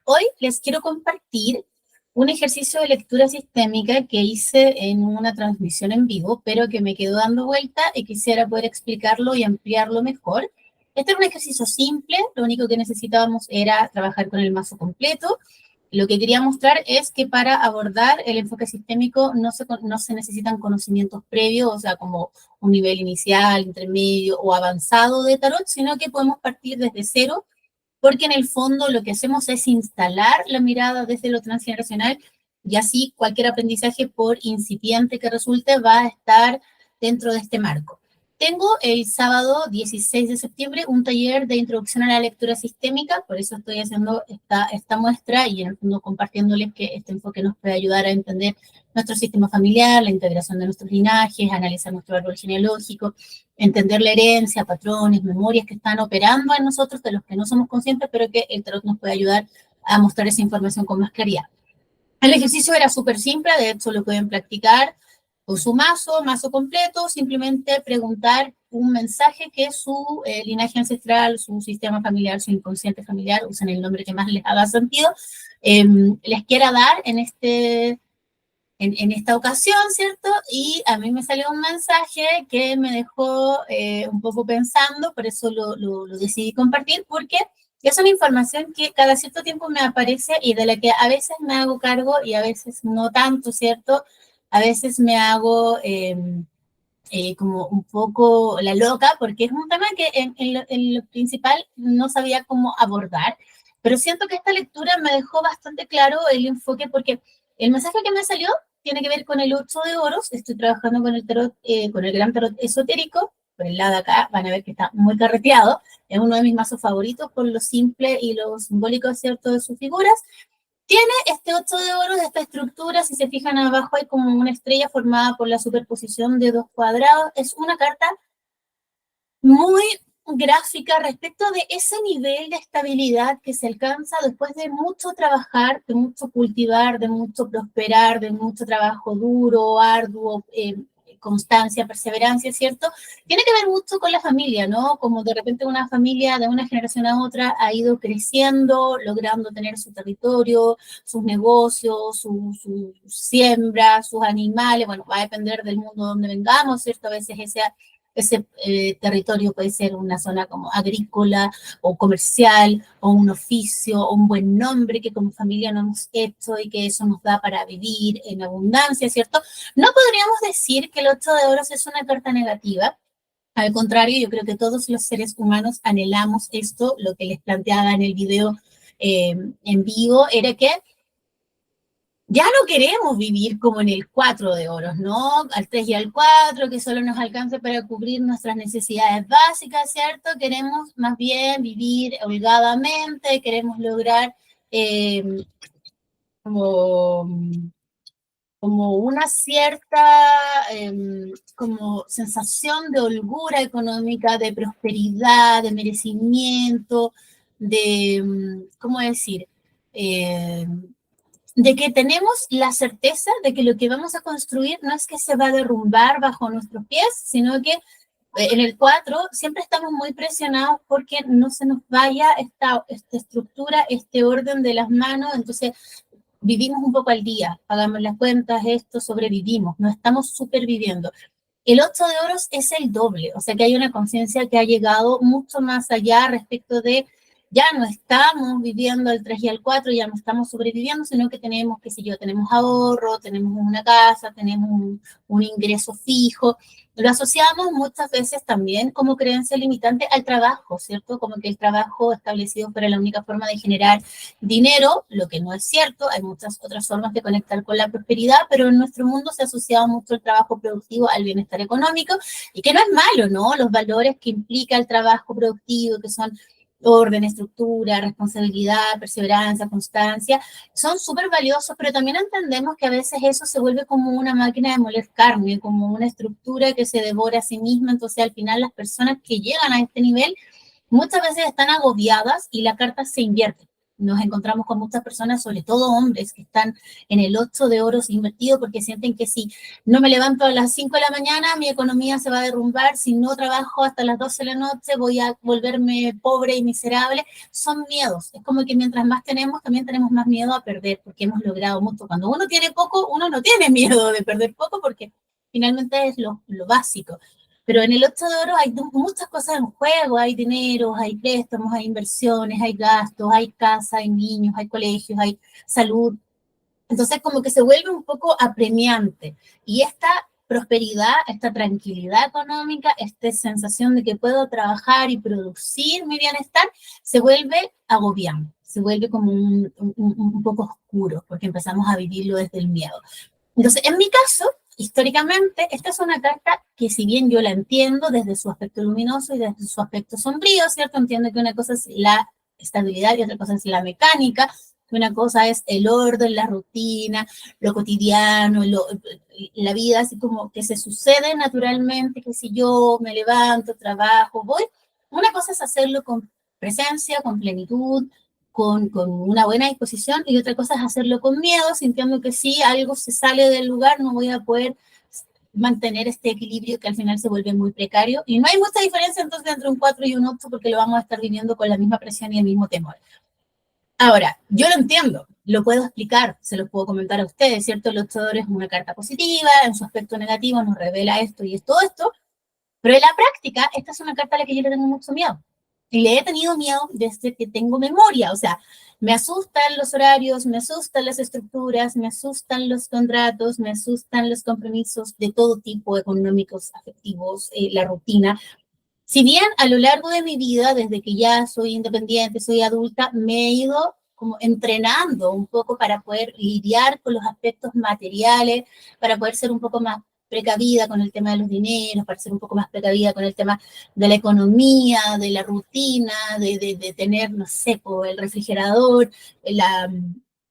Hoy les quiero compartir un ejercicio de lectura sistémica que hice en una transmisión en vivo, pero que me quedó dando vuelta y quisiera poder explicarlo y ampliarlo mejor. Este era un ejercicio simple, lo único que necesitábamos era trabajar con el mazo completo. Lo que quería mostrar es que para abordar el enfoque sistémico no se necesitan conocimientos previos, o sea, como un nivel inicial, intermedio o avanzado de tarot, sino que podemos partir desde cero porque en el fondo lo que hacemos es instalar la mirada desde lo transgeneracional y así cualquier aprendizaje, por incipiente que resulte, va a estar dentro de este marco. Tengo el sábado 16 de septiembre un taller de introducción a la lectura sistémica, por eso estoy haciendo esta muestra y en el fondo compartiéndoles que este enfoque nos puede ayudar a entender nuestro sistema familiar, la integración de nuestros linajes, analizar nuestro árbol genealógico, entender la herencia, patrones, memorias que están operando en nosotros, de los que no somos conscientes, pero que el tarot nos puede ayudar a mostrar esa información con más claridad. El ejercicio era súper simple, de hecho lo pueden practicar con su mazo completo, simplemente preguntar un mensaje que su linaje ancestral, su sistema familiar, su inconsciente familiar, usen el nombre que más les haga sentido, les quiera dar en esta ocasión, ¿cierto? Y a mí me salió un mensaje que me dejó un poco pensando, por eso lo decidí compartir, porque es una información que cada cierto tiempo me aparece y de la que a veces me hago cargo y a veces no tanto, ¿cierto? A veces me hago como un poco la loca, porque es un tema que en lo principal no sabía cómo abordar, pero siento que esta lectura me dejó bastante claro el enfoque, porque el mensaje que me salió tiene que ver con el 8 de oros. Estoy trabajando con el tarot, con el gran tarot esotérico, por el lado de acá van a ver que está muy carreteado, es uno de mis mazos favoritos por lo simple y lo simbólico, ¿cierto?, de sus figuras. Tiene este 8 de oro de esta estructura, si se fijan abajo hay como una estrella formada por la superposición de dos cuadrados. Es una carta muy gráfica respecto de ese nivel de estabilidad que se alcanza después de mucho trabajar, de mucho cultivar, de mucho prosperar, de mucho trabajo duro, arduo, constancia, perseverancia, ¿cierto? Tiene que ver mucho con la familia, ¿no? Como de repente una familia de una generación a otra ha ido creciendo, logrando tener su territorio, sus negocios, su siembra, sus animales. Bueno, va a depender del mundo donde vengamos, ¿cierto? A veces ese territorio puede ser una zona como agrícola o comercial o un oficio o un buen nombre que como familia no hemos hecho y que eso nos da para vivir en abundancia, ¿cierto? No podríamos decir que el 8 de oros es una carta negativa. Al contrario, yo creo que todos los seres humanos anhelamos esto. Lo que les planteaba en el video en vivo era que ya no queremos vivir como en el 4 de oros, ¿no? Al 3 y al 4, que solo nos alcance para cubrir nuestras necesidades básicas, ¿cierto? Queremos más bien vivir holgadamente, queremos lograr eh, como, como una cierta como sensación de holgura económica, de prosperidad, de merecimiento, ¿cómo decir? Eh, de que tenemos la certeza de que lo que vamos a construir no es que se va a derrumbar bajo nuestros pies, sino que en el 4 siempre estamos muy presionados porque no se nos vaya esta estructura, este orden de las manos. Entonces vivimos un poco al día, pagamos las cuentas, esto, sobrevivimos, no estamos superviviendo. El 8 de oros es el doble, o sea que hay una conciencia que ha llegado mucho más allá respecto de ya no estamos viviendo el 3 y el 4, ya no estamos sobreviviendo, sino que tenemos, qué sé yo, tenemos ahorro, tenemos una casa, tenemos un ingreso fijo. Lo asociamos muchas veces también como creencia limitante al trabajo, ¿cierto? Como que el trabajo establecido fuera la única forma de generar dinero, lo que no es cierto. Hay muchas otras formas de conectar con la prosperidad, pero en nuestro mundo se ha asociado mucho el trabajo productivo al bienestar económico, y que no es malo, ¿no? Los valores que implica el trabajo productivo, que son orden, estructura, responsabilidad, perseverancia, constancia, son súper valiosos, pero también entendemos que a veces eso se vuelve como una máquina de moler carne, como una estructura que se devora a sí misma. Entonces al final las personas que llegan a este nivel muchas veces están agobiadas y la carta se invierte. nos encontramos con muchas personas, sobre todo hombres, que están en el 8 de oros invertido porque sienten que si no me levanto a las 5 de la mañana, mi economía se va a derrumbar, si no trabajo hasta las 12 de la noche, voy a volverme pobre y miserable. Son miedos. Es como que mientras más tenemos, también tenemos más miedo a perder, porque hemos logrado mucho. Cuando uno tiene poco, uno no tiene miedo de perder poco, porque finalmente es lo básico. Pero en el 8 de oro hay muchas cosas en juego, hay dinero, hay préstamos, hay inversiones, hay gastos, hay casa, hay niños, hay colegios, hay salud. Entonces como que se vuelve un poco apremiante. Y esta prosperidad, esta tranquilidad económica, esta sensación de que puedo trabajar y producir mi bienestar, se vuelve agobiante, se vuelve como un poco oscuro, porque empezamos a vivirlo desde el miedo. Entonces, en mi caso, históricamente, esta es una carta que si bien yo la entiendo desde su aspecto luminoso y desde su aspecto sombrío, ¿cierto? Entiendo que una cosa es la estabilidad y otra cosa es la mecánica, que una cosa es el orden, la rutina, lo cotidiano, la vida así como que se sucede naturalmente, que si yo me levanto, trabajo, voy, una cosa es hacerlo con presencia, con plenitud, con una buena disposición, y otra cosa es hacerlo con miedo, sintiendo que si algo se sale del lugar no voy a poder mantener este equilibrio que al final se vuelve muy precario. Y no hay mucha diferencia entonces entre un 4 y un 8 porque lo vamos a estar viviendo con la misma presión y el mismo temor. Ahora, yo lo entiendo, lo puedo explicar, se lo puedo comentar a ustedes, ¿cierto? El 8 de oro es una carta positiva, en su aspecto negativo nos revela esto y esto, pero en la práctica, esta es una carta a la que yo le tengo mucho miedo. Y le he tenido miedo desde que tengo memoria. O sea, me asustan los horarios, me asustan las estructuras, me asustan los contratos, me asustan los compromisos de todo tipo, económicos, afectivos, la rutina. Si bien a lo largo de mi vida, desde que ya soy independiente, soy adulta, me he ido como entrenando un poco para poder lidiar con los aspectos materiales, para poder ser un poco más precavida con el tema de los dineros, para ser un poco más precavida con el tema de la economía, de la rutina, de tener, no sé, el refrigerador, la,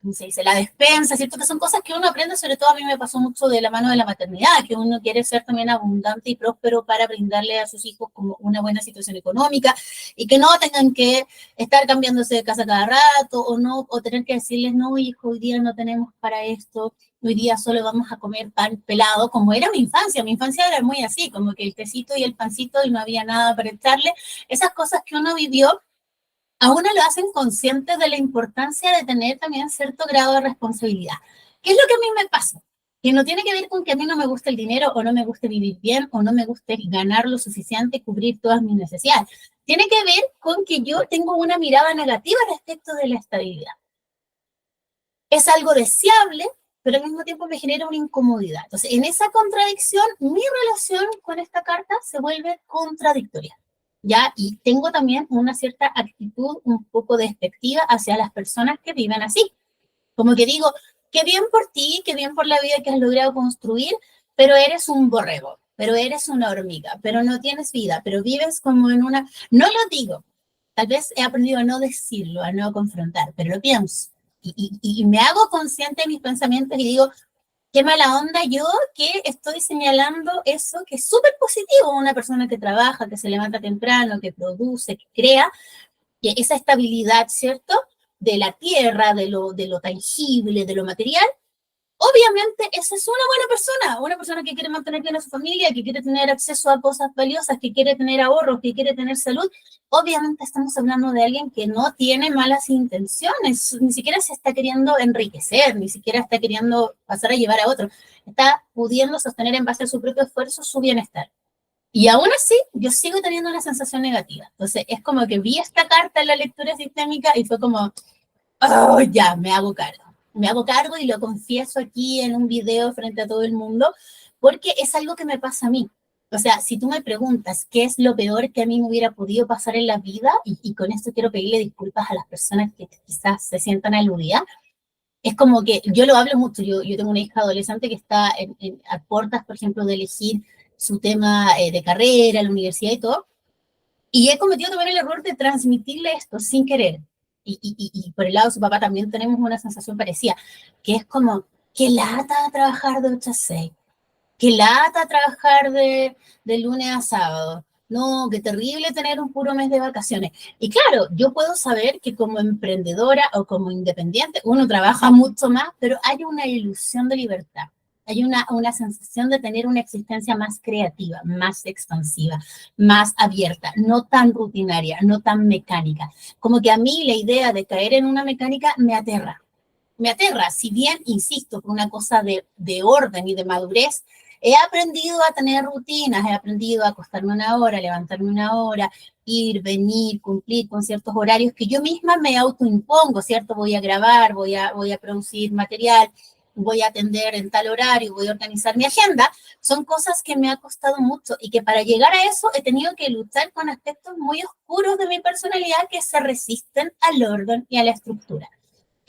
¿cómo se dice? La despensa, ¿cierto? Que son cosas que uno aprende, sobre todo a mí me pasó mucho de la mano de la maternidad, que uno quiere ser también abundante y próspero para brindarle a sus hijos como una buena situación económica y que no tengan que estar cambiándose de casa cada rato o no, o tener que decirles, no, hijo, hoy día no tenemos para esto, hoy día solo vamos a comer pan pelado, como era mi infancia era muy así, como que el tecito y el pancito y no había nada para echarle, esas cosas que uno vivió a uno lo hacen consciente de la importancia de tener también cierto grado de responsabilidad. ¿Qué es lo que a mí me pasa? Que no tiene que ver con que a mí no me guste el dinero o no me guste vivir bien o no me guste ganar lo suficiente, cubrir todas mis necesidades. Tiene que ver con que yo tengo una mirada negativa respecto de la estabilidad. Es algo deseable, pero al mismo tiempo me genera una incomodidad. Entonces, en esa contradicción, mi relación con esta carta se vuelve contradictoria. ¿Ya? Y tengo también una cierta actitud un poco despectiva hacia las personas que viven así. Como que digo, qué bien por ti, qué bien por la vida que has logrado construir, pero eres un borrego, pero eres una hormiga, pero no tienes vida, pero vives como en una... No lo digo, tal vez he aprendido a no decirlo, a no confrontar, pero lo pienso. Y me hago consciente de mis pensamientos y digo, qué mala onda yo que estoy señalando eso que es súper positivo, una persona que trabaja, que se levanta temprano, que produce, que crea, que esa estabilidad, ¿cierto? De la tierra, de lo tangible, de lo material, obviamente esa es una persona que quiere mantener bien a su familia, que quiere tener acceso a cosas valiosas, que quiere tener ahorros, que quiere tener salud. Obviamente estamos hablando de alguien que no tiene malas intenciones, ni siquiera se está queriendo enriquecer, ni siquiera está queriendo pasar a llevar a otro, está pudiendo sostener en base a su propio esfuerzo su bienestar. Y aún así, yo sigo teniendo una sensación negativa. Entonces, es como que vi esta carta en la lectura sistémica y fue como, oh, ya, me hago cargo. Me hago cargo y lo confieso aquí en un video frente a todo el mundo, porque es algo que me pasa a mí. O sea, si tú me preguntas qué es lo peor que a mí me hubiera podido pasar en la vida, y con esto quiero pedirle disculpas a las personas que quizás se sientan aludidas, es como que yo lo hablo mucho. Yo tengo una hija adolescente que está a puertas, por ejemplo, de elegir su tema de carrera, la universidad y todo, y he cometido también el error de transmitirle esto sin querer. Y por el lado de su papá también tenemos una sensación parecida, que es como, qué lata trabajar de 8 a 6, qué lata trabajar de lunes a sábado, no, qué terrible tener un puro mes de vacaciones. Y claro, yo puedo saber que como emprendedora o como independiente uno trabaja mucho más, pero hay una ilusión de libertad. Hay una sensación de tener una existencia más creativa, más expansiva, más abierta, no tan rutinaria, no tan mecánica. Como que a mí la idea de caer en una mecánica me aterra. Me aterra, si bien, insisto, por una cosa de orden y de madurez, he aprendido a tener rutinas, he aprendido a acostarme una hora, levantarme una hora, ir, venir, cumplir con ciertos horarios que yo misma me autoimpongo, ¿cierto? Voy a grabar, voy a producir material, voy a atender en tal horario, voy a organizar mi agenda. Son cosas que me ha costado mucho y que para llegar a eso he tenido que luchar con aspectos muy oscuros de mi personalidad que se resisten al orden y a la estructura.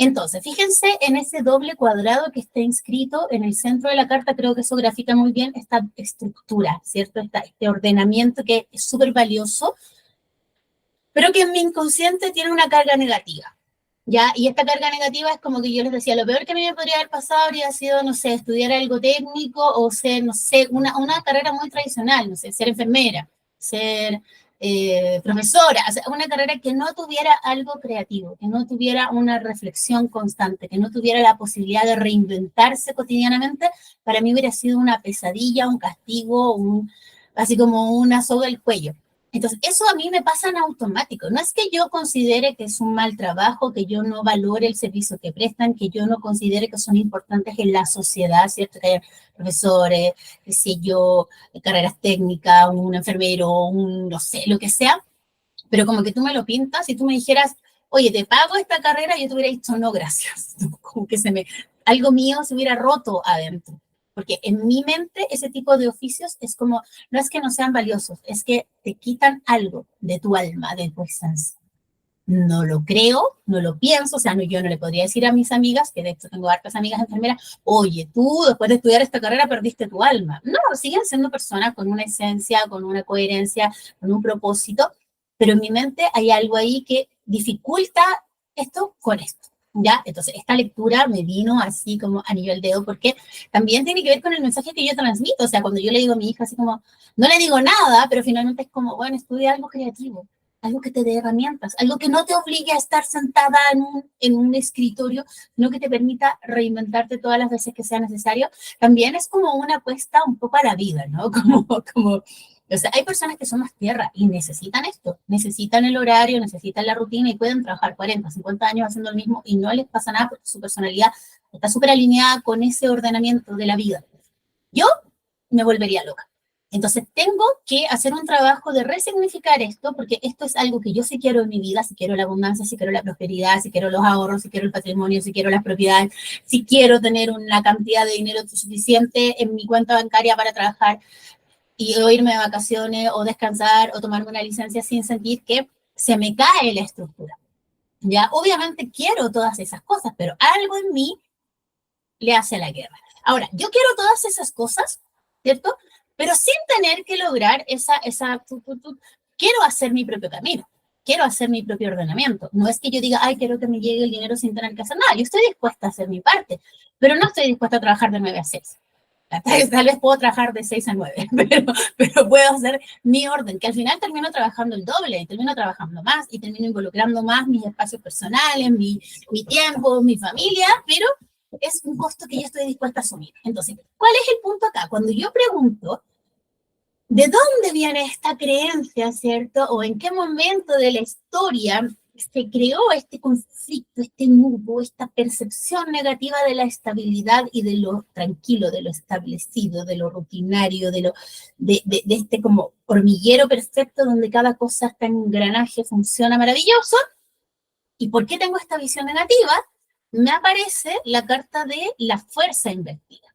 Entonces, fíjense en ese doble cuadrado que está inscrito en el centro de la carta, creo que eso grafica muy bien esta estructura, ¿cierto? Este ordenamiento que es súper valioso, pero que en mi inconsciente tiene una carga negativa, ¿ya? Y esta carga negativa es como que yo les decía, lo peor que a mí me podría haber pasado habría sido, no sé, estudiar algo técnico o ser, no sé, una carrera muy tradicional, no sé, ser enfermera, ser profesora, o sea, una carrera que no tuviera algo creativo, que no tuviera una reflexión constante, que no tuviera la posibilidad de reinventarse cotidianamente, para mí hubiera sido una pesadilla, un castigo, así como una soga al cuello. Entonces, eso a mí me pasa en automático. No es que yo considere que es un mal trabajo, que yo no valore el servicio que prestan, que yo no considere que son importantes en la sociedad, ¿cierto? Que haya profesores, qué sé yo, carreras técnicas, un enfermero, un no sé, lo que sea, pero como que tú me lo pintas y tú me dijeras, oye, te pago esta carrera, y yo te hubiera dicho, no, gracias. Como que algo mío se hubiera roto adentro. Porque en mi mente ese tipo de oficios es como, no es que no sean valiosos, es que te quitan algo de tu alma, de tu esencia. No lo creo, no lo pienso, o sea, no, yo no le podría decir a mis amigas, que de hecho tengo hartas amigas enfermeras, oye, tú después de estudiar esta carrera perdiste tu alma. No, siguen siendo personas con una esencia, con una coherencia, con un propósito, pero en mi mente hay algo ahí que dificulta esto con esto. ¿Ya? Entonces, esta lectura me vino así como a nivel dedo, porque también tiene que ver con el mensaje que yo transmito. O sea, cuando yo le digo a mi hija así como, no le digo nada, pero finalmente es como, bueno, estudia algo creativo, algo que te dé herramientas, algo que no te obligue a estar sentada en un escritorio, sino que te permita reinventarte todas las veces que sea necesario. También es como una apuesta un poco a la vida, ¿no? O sea, hay personas que son más tierra y necesitan esto, necesitan el horario, necesitan la rutina y pueden trabajar 40, 50 años haciendo lo mismo y no les pasa nada porque su personalidad está súper alineada con ese ordenamiento de la vida. Yo me volvería loca. Entonces tengo que hacer un trabajo de resignificar esto, porque esto es algo que yo sí quiero en mi vida, si quiero la abundancia, si quiero la prosperidad, si quiero los ahorros, si quiero el patrimonio, si quiero las propiedades, si quiero tener una cantidad de dinero suficiente en mi cuenta bancaria para trabajar y o irme de vacaciones o descansar o tomarme una licencia sin sentir que se me cae la estructura. Ya, obviamente quiero todas esas cosas, pero algo en mí le hace la guerra. Ahora, yo quiero todas esas cosas, ¿cierto? Pero sin tener que lograr quiero hacer mi propio camino, quiero hacer mi propio ordenamiento. No es que yo diga, ay, quiero que me llegue el dinero sin tener que hacer nada. Yo estoy dispuesta a hacer mi parte, pero no estoy dispuesta a trabajar de 9 a 6. Tal vez puedo trabajar de 6 a 9, pero puedo hacer mi orden, que al final termino trabajando el doble, y termino trabajando más, y termino involucrando más mis espacios personales, mi tiempo, mi familia, pero es un costo que yo estoy dispuesta a asumir. Entonces, ¿cuál es el punto acá? Cuando yo pregunto, ¿de dónde viene esta creencia, cierto? ¿O en qué momento de la historia se creó este conflicto, este nudo, esta percepción negativa de la estabilidad y de lo tranquilo, de lo establecido, de lo rutinario, de este como hormiguero perfecto donde cada cosa está en engranaje, funciona maravilloso? ¿Y por qué tengo esta visión negativa? Me aparece la carta de la fuerza invertida.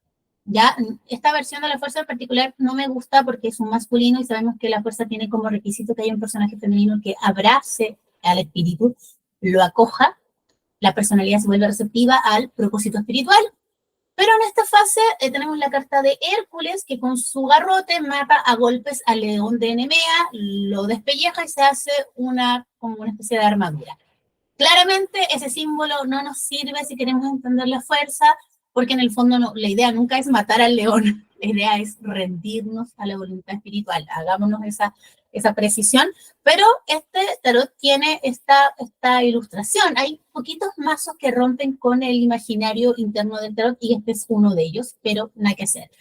Ya, esta versión de la fuerza en particular no me gusta porque es un masculino y sabemos que la fuerza tiene como requisito que haya un personaje femenino que abrace al espíritu, lo acoja, la personalidad se vuelve receptiva al propósito espiritual. Pero en esta fase tenemos la carta de Hércules que con su garrote mata a golpes al león de Nemea, lo despelleja y se hace como una especie de armadura. Claramente ese símbolo no nos sirve si queremos entender la fuerza, porque en el fondo la idea nunca es matar al león, la idea es rendirnos a la voluntad espiritual. Hagámonos esa precisión, pero este tarot tiene esta ilustración. Hay poquitos mazos que rompen con el imaginario interno del tarot y este es uno de ellos, pero nada que hacer.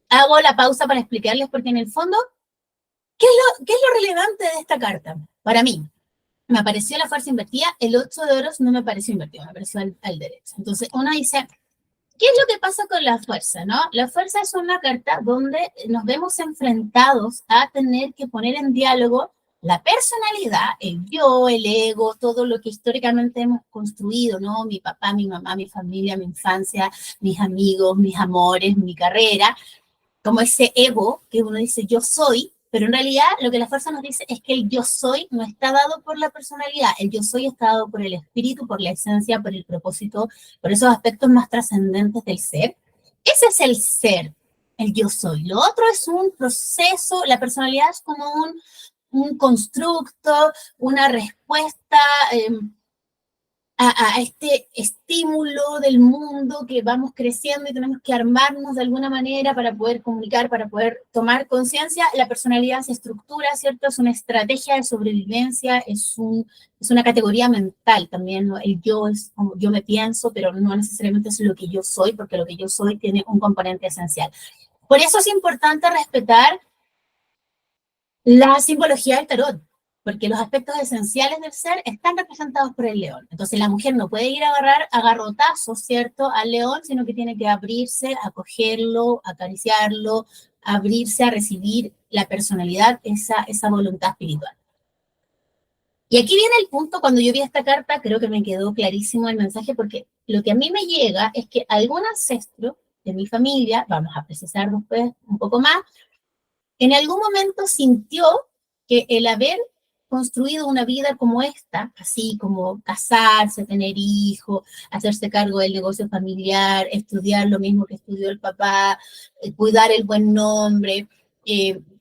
Hago la pausa para explicarles porque en el fondo, ¿qué es lo relevante de esta carta? Para mí, me apareció la fuerza invertida, el 8 de oros no me pareció invertido, me pareció al derecho. Entonces uno dice, ¿qué es lo que pasa con la fuerza, no? La fuerza es una carta donde nos vemos enfrentados a tener que poner en diálogo la personalidad, el yo, el ego, todo lo que históricamente hemos construido, ¿no? Mi papá, mi mamá, mi familia, mi infancia, mis amigos, mis amores, mi carrera, como ese ego que uno dice yo soy, pero en realidad lo que la fuerza nos dice es que el yo soy no está dado por la personalidad, el yo soy está dado por el espíritu, por la esencia, por el propósito, por esos aspectos más trascendentes del ser. Ese es el ser, el yo soy. Lo otro es un proceso, la personalidad es como un constructo, una respuesta a este estímulo del mundo que vamos creciendo y tenemos que armarnos de alguna manera para poder comunicar, para poder tomar conciencia. La personalidad se estructura, ¿cierto? Es una estrategia de sobrevivencia, es una categoría mental también, ¿no? El yo es como yo me pienso, pero no necesariamente es lo que yo soy, porque lo que yo soy tiene un componente esencial. Por eso es importante respetar la simbología del tarot, porque los aspectos esenciales del ser están representados por el león. Entonces la mujer no puede ir a agarrar a garrotazos, ¿cierto?, al león, sino que tiene que abrirse, acogerlo, acariciarlo, abrirse a recibir la personalidad, esa voluntad espiritual. Y aquí viene el punto, cuando yo vi esta carta, creo que me quedó clarísimo el mensaje, porque lo que a mí me llega es que algún ancestro de mi familia, vamos a precisar después un poco más, en algún momento sintió que el haber construido una vida como esta, así como casarse, tener hijos, hacerse cargo del negocio familiar, estudiar lo mismo que estudió el papá, cuidar el buen nombre,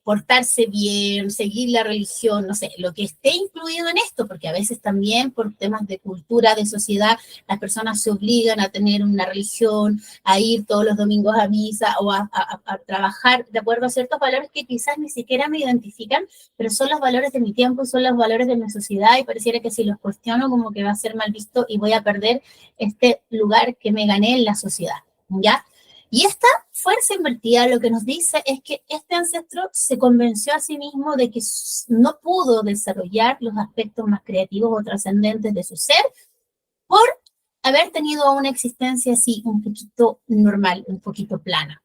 portarse bien, seguir la religión, no sé, lo que esté incluido en esto, porque a veces también por temas de cultura, de sociedad, las personas se obligan a tener una religión, a ir todos los domingos a misa o a trabajar de acuerdo a ciertos valores que quizás ni siquiera me identifican, pero son los valores de mi tiempo, son los valores de mi sociedad y pareciera que si los cuestiono como que va a ser mal visto y voy a perder este lugar que me gané en la sociedad, ¿ya? Y esta fuerza invertida lo que nos dice es que este ancestro se convenció a sí mismo de que no pudo desarrollar los aspectos más creativos o trascendentes de su ser por haber tenido una existencia así un poquito normal, un poquito plana.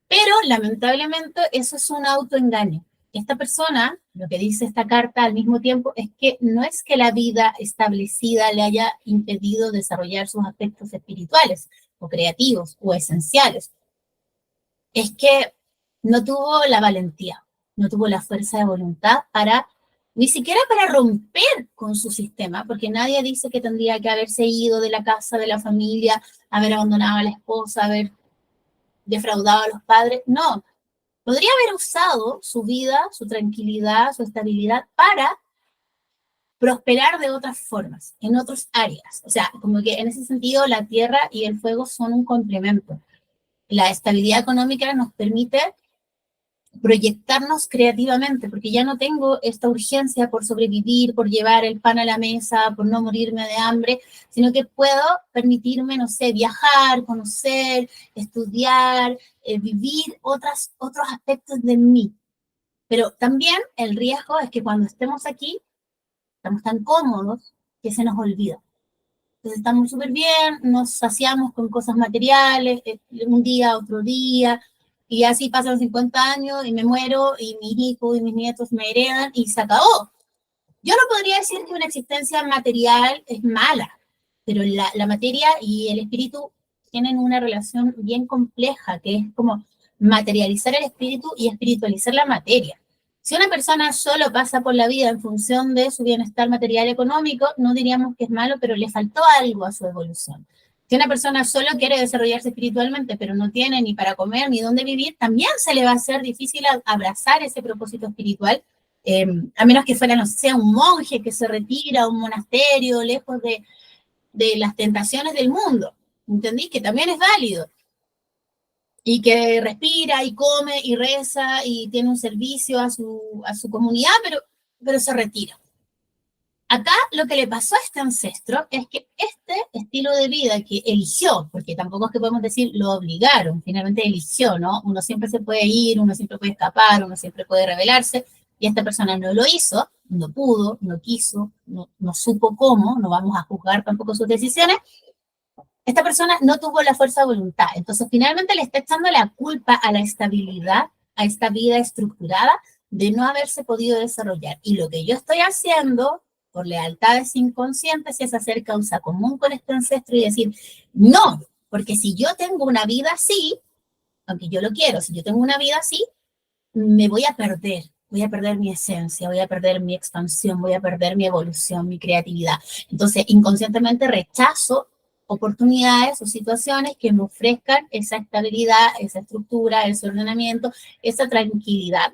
Pero lamentablemente eso es un autoengaño. Esta persona, lo que dice esta carta al mismo tiempo, es que no es que la vida establecida le haya impedido desarrollar sus aspectos espirituales o creativos o esenciales. Es que no tuvo la valentía, no tuvo la fuerza de voluntad para, ni siquiera para romper con su sistema, porque nadie dice que tendría que haberse ido de la casa, de la familia, haber abandonado a la esposa, haber defraudado a los padres. No, podría haber usado su vida, su tranquilidad, su estabilidad para prosperar de otras formas, en otras áreas. O sea, como que en ese sentido la tierra y el fuego son un complemento. La estabilidad económica nos permite proyectarnos creativamente, porque ya no tengo esta urgencia por sobrevivir, por llevar el pan a la mesa, por no morirme de hambre, sino que puedo permitirme, no sé, viajar, conocer, estudiar, vivir otros aspectos de mí. Pero también el riesgo es que cuando estemos aquí, estamos tan cómodos que se nos olvida. Entonces estamos súper bien, nos saciamos con cosas materiales, un día, otro día, y así pasan 50 años y me muero y mis hijos y mis nietos me heredan y se acabó. Yo no podría decir que una existencia material es mala, pero la materia y el espíritu tienen una relación bien compleja, que es como materializar el espíritu y espiritualizar la materia. Si una persona solo pasa por la vida en función de su bienestar material y económico, no diríamos que es malo, pero le faltó algo a su evolución. Si una persona solo quiere desarrollarse espiritualmente, pero no tiene ni para comer ni dónde vivir, también se le va a hacer difícil abrazar ese propósito espiritual, a menos que fuera, no sé, un monje que se retira a un monasterio lejos de las tentaciones del mundo. ¿Entendí? Que también es válido. y que respira y come y reza y tiene un servicio a su comunidad, pero se retira. Acá lo que le pasó a este ancestro es que este estilo de vida que eligió, porque tampoco es que podemos decir lo obligaron, finalmente eligió, ¿no? Uno siempre se puede ir, uno siempre puede escapar, uno siempre puede rebelarse, y esta persona no lo hizo, no pudo, no quiso, no supo cómo, no vamos a juzgar tampoco sus decisiones. Esta persona no tuvo la fuerza de voluntad, entonces finalmente le está echando la culpa a la estabilidad, a esta vida estructurada, de no haberse podido desarrollar. Y lo que yo estoy haciendo por lealtades inconscientes es hacer causa común con este ancestro y decir, no, porque si yo tengo una vida así, aunque yo lo quiero, si yo tengo una vida así, me voy a perder mi esencia, voy a perder mi expansión, voy a perder mi evolución, mi creatividad. Entonces, inconscientemente rechazo oportunidades o situaciones que me ofrezcan esa estabilidad, esa estructura, ese ordenamiento, esa tranquilidad,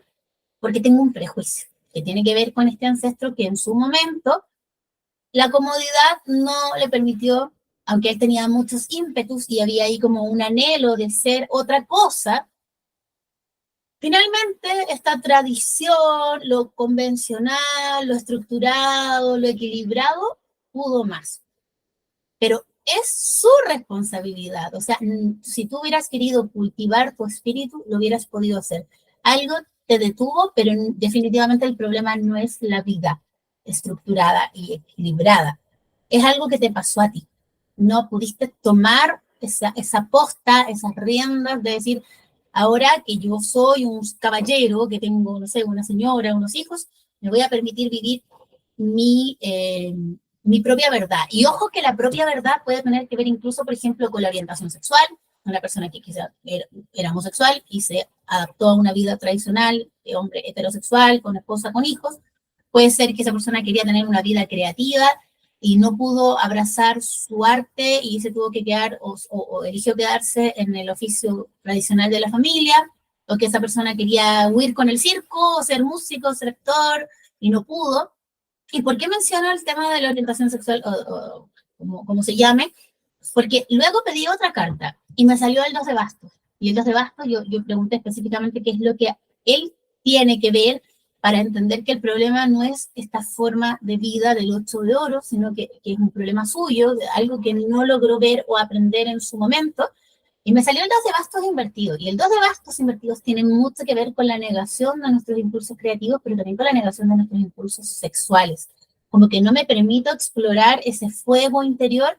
porque tengo un prejuicio que tiene que ver con este ancestro que en su momento la comodidad no le permitió, aunque él tenía muchos ímpetus y había ahí como un anhelo de ser otra cosa. Finalmente, esta tradición, lo convencional, lo estructurado, lo equilibrado, pudo más. Pero es su responsabilidad. O sea, si tú hubieras querido cultivar tu espíritu, lo hubieras podido hacer. Algo te detuvo, pero definitivamente el problema no es la vida estructurada y equilibrada. Es algo que te pasó a ti. No pudiste tomar esa posta, esas riendas de decir, ahora que yo soy un caballero, que tengo, no sé, una señora, unos hijos, me voy a permitir vivir mi, mi propia verdad. Y ojo que la propia verdad puede tener que ver incluso, por ejemplo, con la orientación sexual. Una persona que quizá era homosexual y se adaptó a una vida tradicional de hombre heterosexual, con esposa, con hijos. Puede ser que esa persona quería tener una vida creativa y no pudo abrazar su arte y se tuvo que quedar o eligió quedarse en el oficio tradicional de la familia, o que esa persona quería huir con el circo, o ser músico, ser actor, y no pudo. ¿Y por qué menciono el tema de la orientación sexual, o como se llame? Porque luego pedí otra carta y me salió el 2 de bastos. Y el 2 de bastos yo pregunté específicamente qué es lo que él tiene que ver para entender que el problema no es esta forma de vida del 8 de oro, sino que es un problema suyo, de algo que no logró ver o aprender en su momento. Y me salió el 2 de bastos invertido. Y el 2 de bastos invertidos tiene mucho que ver con la negación de nuestros impulsos creativos, pero también con la negación de nuestros impulsos sexuales. Como que no me permito explorar ese fuego interior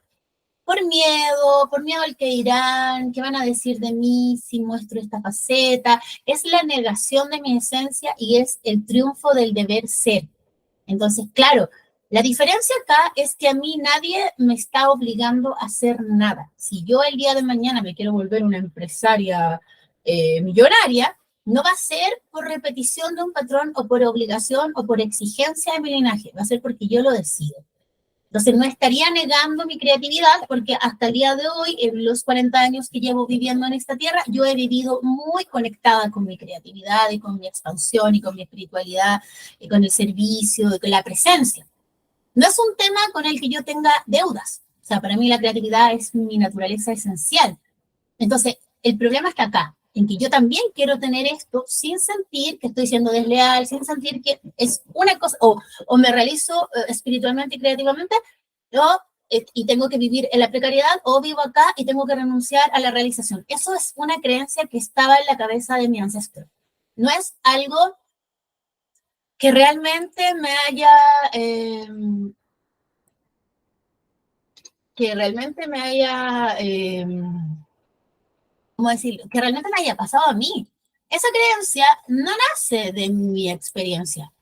por miedo al que dirán, qué van a decir de mí si muestro esta faceta. Es la negación de mi esencia y es el triunfo del deber ser. Entonces, claro, la diferencia acá es que a mí nadie me está obligando a hacer nada. Si yo el día de mañana me quiero volver una empresaria millonaria, no va a ser por repetición de un patrón o por obligación o por exigencia de mi linaje, va a ser porque yo lo decido. Entonces no estaría negando mi creatividad porque hasta el día de hoy, en los 40 años que llevo viviendo en esta tierra, yo he vivido muy conectada con mi creatividad y con mi expansión y con mi espiritualidad y con el servicio y con la presencia. No es un tema con el que yo tenga deudas. O sea, para mí la creatividad es mi naturaleza esencial. Entonces, el problema está acá, en que yo también quiero tener esto sin sentir que estoy siendo desleal, sin sentir que es una cosa, o me realizo espiritualmente y creativamente, o, y tengo que vivir en la precariedad, o vivo acá y tengo que renunciar a la realización. Eso es una creencia que estaba en la cabeza de mi ancestro. No es algo que realmente me haya... que realmente me haya... ¿cómo decirlo? Que realmente me haya pasado a mí. Esa creencia no nace de mi experiencia.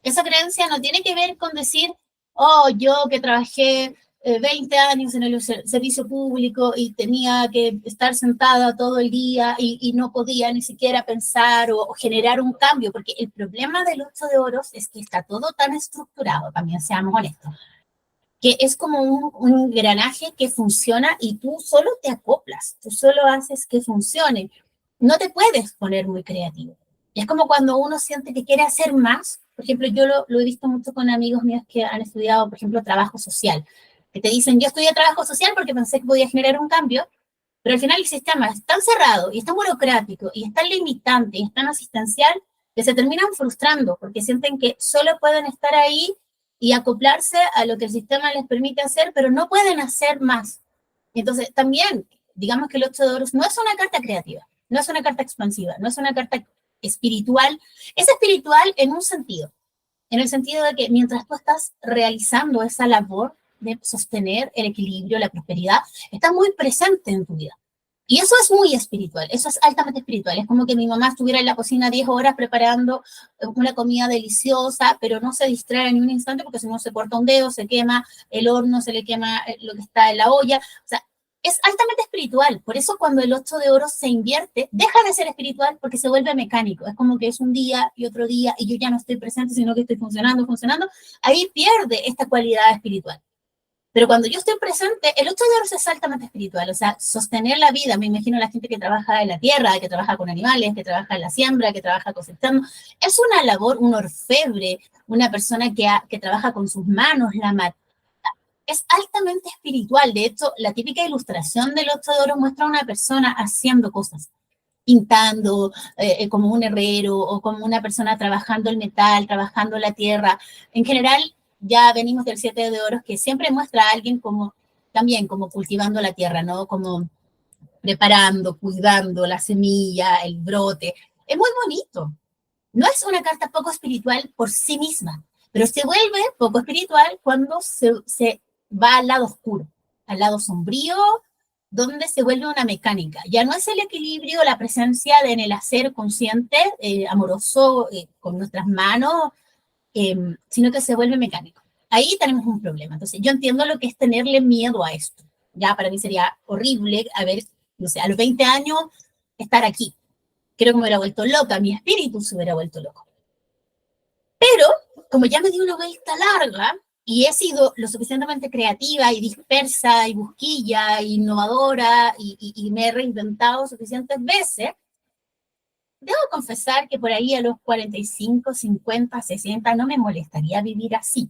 Esa creencia no tiene que ver con decir, oh, yo que trabajé 20 años en el servicio público y tenía que estar sentada todo el día y no podía ni siquiera pensar o generar un cambio, porque el problema del 8 de oros es que está todo tan estructurado, también seamos honestos, que es como un engranaje que funciona y tú solo te acoplas, tú solo haces que funcione. No te puedes poner muy creativo. Y es como cuando uno siente que quiere hacer más. Por ejemplo, yo lo he visto mucho con amigos míos que han estudiado, por ejemplo, trabajo social, que te dicen, yo estudié trabajo social porque pensé que podía generar un cambio, Pero al final el sistema es tan cerrado y es tan burocrático y es tan limitante y es tan asistencial que se terminan frustrando porque sienten que solo pueden estar ahí y acoplarse a lo que el sistema les permite hacer, pero no pueden hacer más. Entonces, también, digamos que el 8 de oros no es una carta creativa, no es una carta expansiva, no es una carta espiritual. Es espiritual en el sentido de que mientras tú estás realizando esa labor de sostener el equilibrio, la prosperidad, está muy presente en tu vida. Y eso es muy espiritual, eso es altamente espiritual. Es como que mi mamá estuviera en la cocina 10 horas preparando una comida deliciosa, pero no se distrae ni un instante porque si no se corta un dedo, se quema el horno, se le quema lo que está en la olla. O sea, es altamente espiritual. Por eso cuando el 8 de oro se invierte, deja de ser espiritual porque se vuelve mecánico. Es como que es un día y otro día y yo ya no estoy presente, sino que estoy funcionando, funcionando. Ahí pierde esta cualidad espiritual. Pero cuando yo estoy presente, el 8 de oros es altamente espiritual, o sea, sostener la vida, me imagino la gente que trabaja en la tierra, que trabaja con animales, que trabaja en la siembra, que trabaja cosechando, es una labor, un orfebre, una persona que trabaja con sus manos, es altamente espiritual. De hecho, la típica ilustración del 8 de oros muestra a una persona haciendo cosas, pintando, como un herrero o como una persona trabajando el metal, trabajando la tierra. En general, ya venimos del 7 de oros que siempre muestra a alguien como también como cultivando la tierra, ¿no? Como preparando, cuidando la semilla, el brote. Es muy bonito. No es una carta poco espiritual por sí misma, pero se vuelve poco espiritual cuando se va al lado oscuro, al lado sombrío, donde se vuelve una mecánica. Ya no es el equilibrio, la presencia en el hacer consciente, amoroso, con nuestras manos, sino que se vuelve mecánico. Ahí tenemos un problema. Entonces, yo entiendo lo que es tenerle miedo a esto. Ya para mí sería horrible, a ver, no sé, a los 20 años estar aquí. Creo que me hubiera vuelto loca, mi espíritu se hubiera vuelto loco. Pero, como ya me di una vuelta larga y he sido lo suficientemente creativa y dispersa y busquilla e innovadora y me he reinventado suficientes veces, debo confesar que por ahí a los 45, 50, 60 no me molestaría vivir así.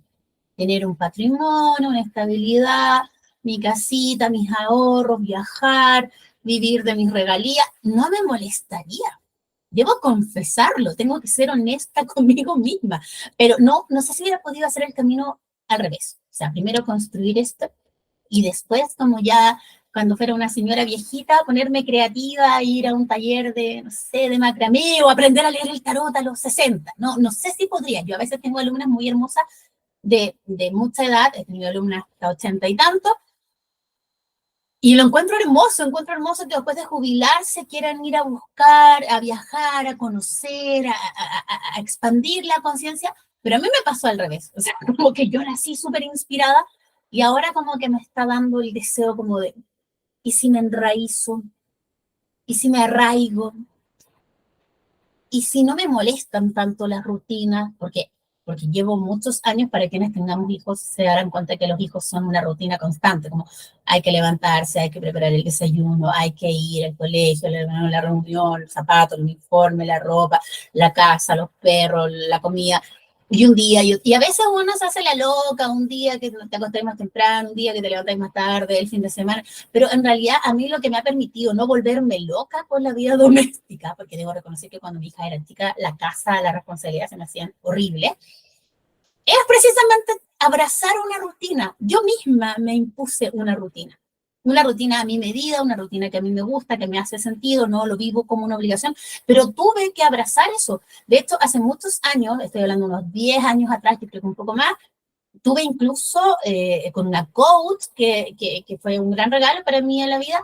Tener un patrimonio, una estabilidad, mi casita, mis ahorros, viajar, vivir de mis regalías, no me molestaría. Debo confesarlo, tengo que ser honesta conmigo misma, pero no sé si hubiera podido hacer el camino al revés. O sea, primero construir esto y después, como ya cuando fuera una señora viejita, ponerme creativa, ir a un taller de, no sé, de macramé o aprender a leer el tarot a los 60. No sé si podría. Yo a veces tengo alumnas muy hermosas de mucha edad, he tenido alumnas hasta 80 y tanto, y lo encuentro hermoso que después de jubilarse quieran ir a buscar, a viajar, a conocer, a expandir la conciencia, pero a mí me pasó al revés, o sea, como que yo nací súper inspirada y ahora como que me está dando el deseo como de, ¿y si me enraizo? ¿Y si me arraigo? Y si no me molestan tanto las rutinas, porque llevo muchos años, para quienes tengamos hijos se darán cuenta que los hijos son una rutina constante, como hay que levantarse, hay que preparar el desayuno, hay que ir al colegio, la reunión, el zapato, el uniforme, la ropa, la casa, los perros, la comida. Y un día, y a veces uno se hace la loca, un día que te acostáis más temprano, un día que te levantáis más tarde, el fin de semana, pero en realidad a mí lo que me ha permitido no volverme loca con la vida doméstica, porque debo reconocer que cuando mi hija era chica, la casa, la responsabilidad se me hacían horribles, es precisamente abrazar una rutina. Yo misma me impuse una rutina a mi medida, una rutina que a mí me gusta, que me hace sentido, no lo vivo como una obligación, pero tuve que abrazar eso. De hecho, hace muchos años, estoy hablando unos 10 años atrás, que creo que un poco más, tuve incluso con una coach, que fue un gran regalo para mí en la vida,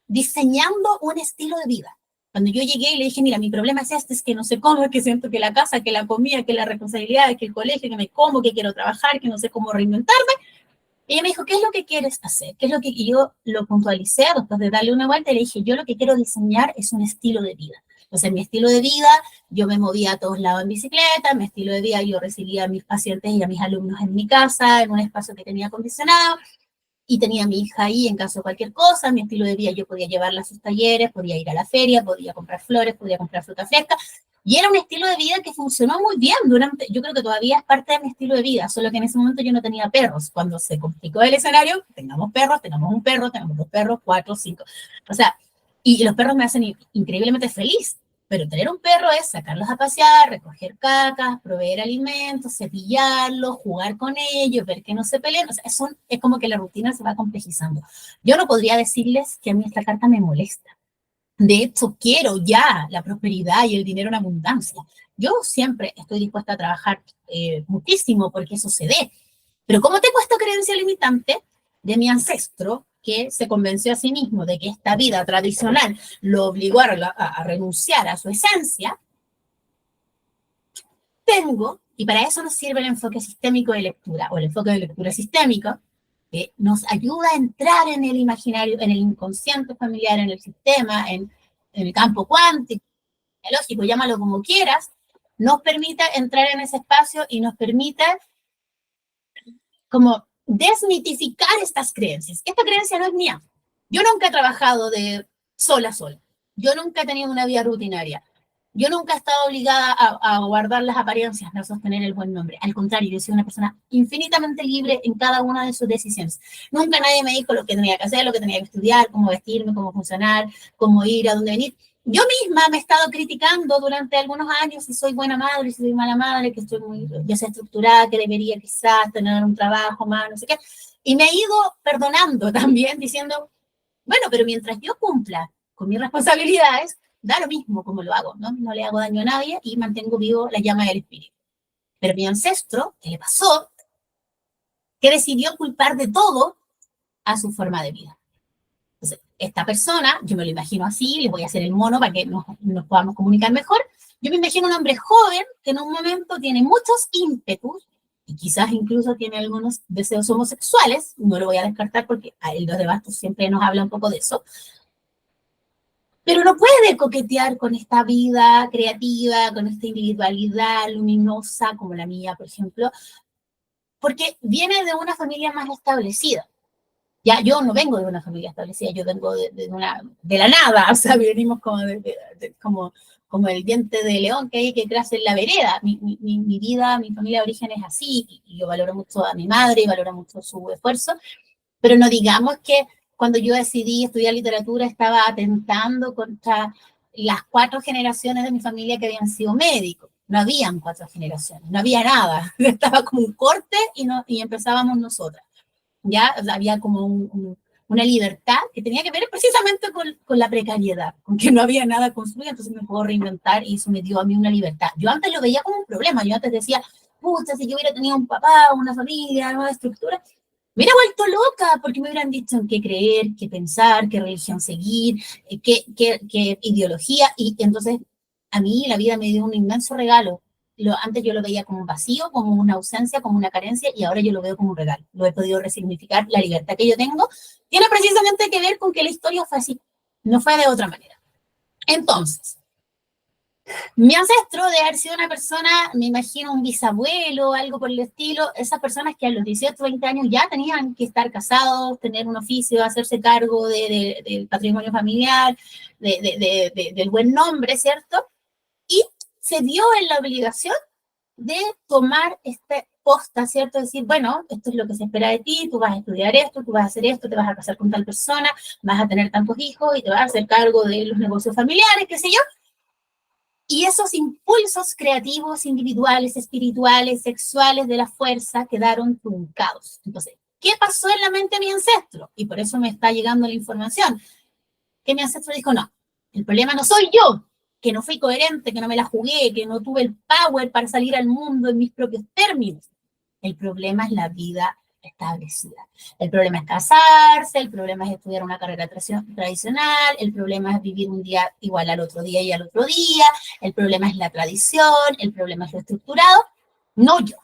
diseñando un estilo de vida. Cuando yo llegué y le dije, mira, mi problema es este, es que no sé cómo, es que siento que la casa, que la comida, que la responsabilidad, que el colegio, que me como, que quiero trabajar, que no sé cómo reinventarme. Y ella me dijo, ¿qué es lo que quieres hacer? ¿Qué es lo que y yo lo puntualicé después de darle una vuelta y le dije, yo lo que quiero diseñar es un estilo de vida. Entonces, mi estilo de vida, yo me movía a todos lados en bicicleta, mi estilo de vida, yo recibía a mis pacientes y a mis alumnos en mi casa, en un espacio que tenía acondicionado, y tenía a mi hija ahí en caso de cualquier cosa. Mi estilo de vida, yo podía llevarla a sus talleres, podía ir a la feria, podía comprar flores, podía comprar fruta fresca. Y era un estilo de vida que funcionó muy bien durante, yo creo que todavía es parte de mi estilo de vida, solo que en ese momento yo no tenía perros. Cuando se complicó el escenario, tengamos perros, tengamos un perro, tengamos dos perros, cuatro, cinco. O sea, y los perros me hacen increíblemente feliz, pero tener un perro es sacarlos a pasear, recoger cacas, proveer alimentos, cepillarlos, jugar con ellos, ver que no se peleen. O sea, es como que la rutina se va complejizando. Yo no podría decirles que a mí esta carta me molesta. De hecho, quiero ya la prosperidad y el dinero en abundancia. Yo siempre estoy dispuesta a trabajar muchísimo porque eso se dé. Pero como tengo esta creencia limitante de mi ancestro, que se convenció a sí mismo de que esta vida tradicional lo obligó a renunciar a su esencia, tengo, y para eso nos sirve el enfoque sistémico de lectura o el enfoque de lectura sistémico, que nos ayuda a entrar en el imaginario, en el inconsciente familiar, en el sistema, en el campo cuántico, lógico, llámalo como quieras, nos permite entrar en ese espacio y nos permite como desmitificar estas creencias. Esta creencia no es mía. Yo nunca he trabajado de sola a sola. Yo nunca he tenido una vida rutinaria. Yo nunca he estado obligada a guardar las apariencias, a sostener el buen nombre. Al contrario, yo soy una persona infinitamente libre en cada una de sus decisiones. Nunca nadie me dijo lo que tenía que hacer, lo que tenía que estudiar, cómo vestirme, cómo funcionar, cómo ir, a dónde venir. Yo misma me he estado criticando durante algunos años si soy buena madre, si soy mala madre, que estoy muy desestructurada, que debería quizás tener un trabajo más, no sé qué. Y me he ido perdonando también, diciendo, bueno, pero mientras yo cumpla con mis responsabilidades, da lo mismo como lo hago, ¿no? No le hago daño a nadie y mantengo vivo la llama del espíritu. Pero mi ancestro, ¿qué le pasó? Que decidió culpar de todo a su forma de vida. Entonces, esta persona, yo me lo imagino así, les voy a hacer el mono para que nos podamos comunicar mejor. Yo me imagino un hombre joven que en un momento tiene muchos ímpetus y quizás incluso tiene algunos deseos homosexuales, no lo voy a descartar porque el 2 de bastos siempre nos habla un poco de eso, pero no puede coquetear con esta vida creativa, con esta individualidad luminosa como la mía, por ejemplo, porque viene de una familia más establecida. Ya yo no vengo de una familia establecida, yo vengo de la nada, o sea, venimos como el diente de león que hay que crearse en la vereda. Mi vida, mi familia de origen es así, y yo valoro mucho a mi madre y valoro mucho su esfuerzo, pero no digamos que cuando yo decidí estudiar literatura estaba atentando contra las 4 generaciones de mi familia que habían sido médicos. No habían 4 generaciones, no había nada. Estaba como un corte y empezábamos nosotras. Ya o sea, había como una libertad que tenía que ver precisamente con la precariedad, con que no había nada construido, entonces me puedo reinventar y eso me dio a mí una libertad. Yo antes lo veía como un problema, yo antes decía, pucha, si yo hubiera tenido un papá, una familia, una estructura, me hubiera vuelto loca porque me hubieran dicho en qué creer, qué pensar, qué religión seguir, qué ideología. Y entonces a mí la vida me dio un inmenso regalo. Antes yo lo veía como un vacío, como una ausencia, como una carencia, y ahora yo lo veo como un regalo. Lo he podido resignificar. La libertad que yo tengo tiene precisamente que ver con que la historia fue así, no fue de otra manera. Entonces, mi ancestro de haber sido una persona, me imagino un bisabuelo, algo por el estilo, esas personas que a los 18, 20 años ya tenían que estar casados, tener un oficio, hacerse cargo del patrimonio familiar, del buen nombre, ¿cierto? Y se dio en la obligación de tomar este posta, ¿cierto? Decir, bueno, esto es lo que se espera de ti, tú vas a estudiar esto, tú vas a hacer esto, te vas a casar con tal persona, vas a tener tantos hijos y te vas a hacer cargo de los negocios familiares, qué sé yo. Y esos impulsos creativos, individuales, espirituales, sexuales de la fuerza quedaron truncados. Entonces, ¿qué pasó en la mente de mi ancestro? Y por eso me está llegando la información. Que mi ancestro dijo, no, el problema no soy yo, que no fui coherente, que no me la jugué, que no tuve el power para salir al mundo en mis propios términos. El problema es la vida establecida. El problema es casarse, el problema es estudiar una carrera tradicional, el problema es vivir un día igual al otro día y al otro día, el problema es la tradición, el problema es lo estructurado, no yo.